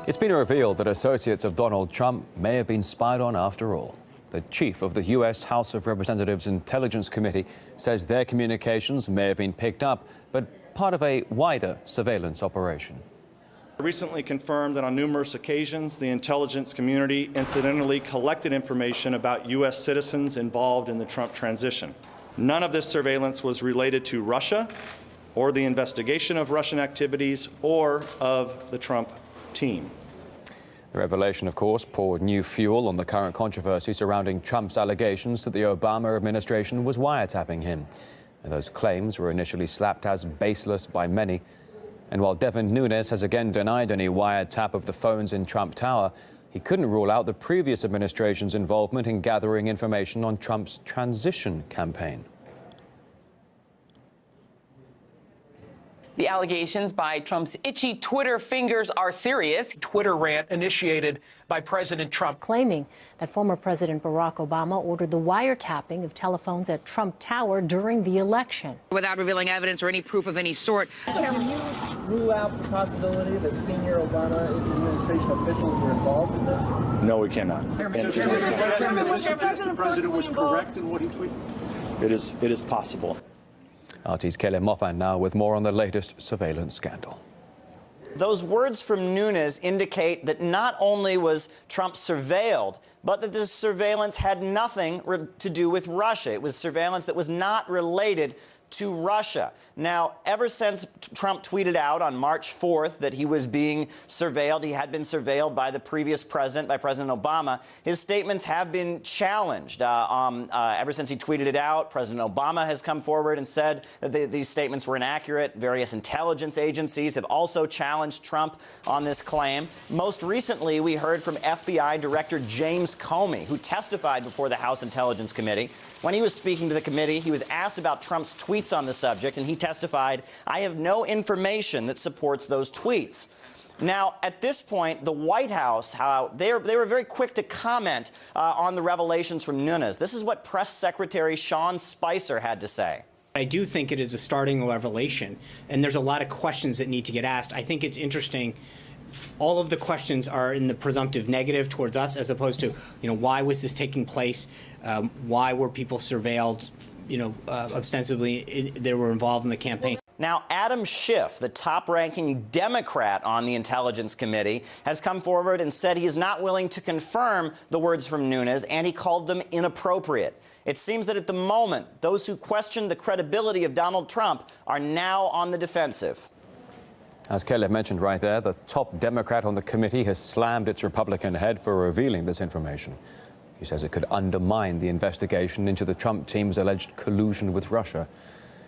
It's been revealed that associates of Donald Trump may have been spied on after all. The chief of the U.S. House of Representatives Intelligence Committee says their communications may have been picked up, but part of a wider surveillance operation. Recently confirmed that on numerous occasions, the intelligence community incidentally collected information about U.S. citizens involved in the Trump transition. None of this surveillance was related to Russia or the investigation of Russian activities or of the Trump team. The revelation, of course, poured new fuel on the current controversy surrounding Trump's allegations that the Obama administration was wiretapping him. And those claims were initially slapped as baseless by many. And while Devin Nunes has again denied any wiretap of the phones in Trump Tower, he couldn't rule out the previous administration's involvement in gathering information on Trump's transition campaign. The allegations by Trump's itchy Twitter fingers are serious. Twitter rant initiated by President Trump, claiming that former President Barack Obama ordered the wiretapping of telephones at Trump Tower during the election. Without revealing evidence or any proof of any sort. Can you rule out the possibility that senior Obama administration officials were involved in this? No, we cannot. The president was correct in what he tweeted? It is possible. RT's Maupin now with more on the latest surveillance scandal. Those words from Nunes indicate that not only was Trump surveilled, but that this surveillance had nothing to do with Russia. It was surveillance that was not related to Russia. Now, ever since Trump tweeted out on March 4th that he was being surveilled, he had been surveilled by the previous president, by President Obama, his statements have been challenged. Ever since he tweeted it out, President Obama has come forward and said that these statements were inaccurate. Various intelligence agencies have also challenged Trump on this claim. Most recently, we heard from FBI Director James Comey, who testified before the House Intelligence Committee. When he was speaking to the committee, he was asked about Trump's tweets on the subject, and he testified, "I have no information that supports those tweets." Now, at this point, the White House, they were very quick to comment on the revelations from Nunes. This is what Press Secretary Sean Spicer had to say. I do think it is a starting revelation, and there's a lot of questions that need to get asked. I think it's interesting. All of the questions are in the presumptive negative towards us, as opposed to, why was this taking place? Why were people surveilled? Ostensibly they were involved in the campaign. Now, Adam Schiff, the top-ranking Democrat on the Intelligence Committee, has come forward and said he is not willing to confirm the words from Nunes, and he called them inappropriate. It seems that at the moment, those who question the credibility of Donald Trump are now on the defensive. As Caleb mentioned right there, the top Democrat on the committee has slammed its Republican head for revealing this information. He says it could undermine the investigation into the Trump team's alleged collusion with Russia.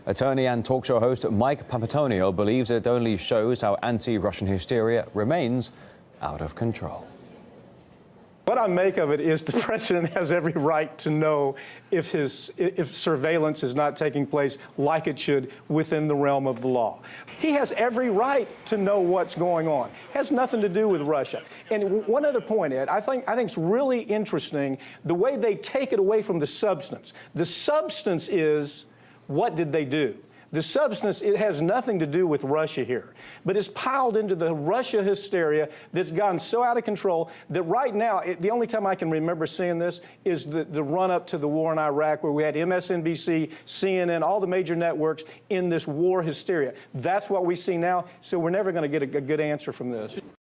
Attorney and talk show host Mike Papatonio believes it only shows how anti-Russian hysteria remains out of control. What I make of it is the president has every right to know if surveillance is not taking place like it should within the realm of the law. He has every right to know what's going on. It has nothing to do with Russia. And one other point, Ed, I think it's really interesting the way they take it away from the substance. The substance is, what did they do? The substance, it has nothing to do with Russia here, but it's piled into the Russia hysteria that's gone so out of control that right now, the only time I can remember seeing this is the run-up to the war in Iraq, where we had MSNBC, CNN, all the major networks in this war hysteria. That's what we see now, so we're never going to get a good answer from this.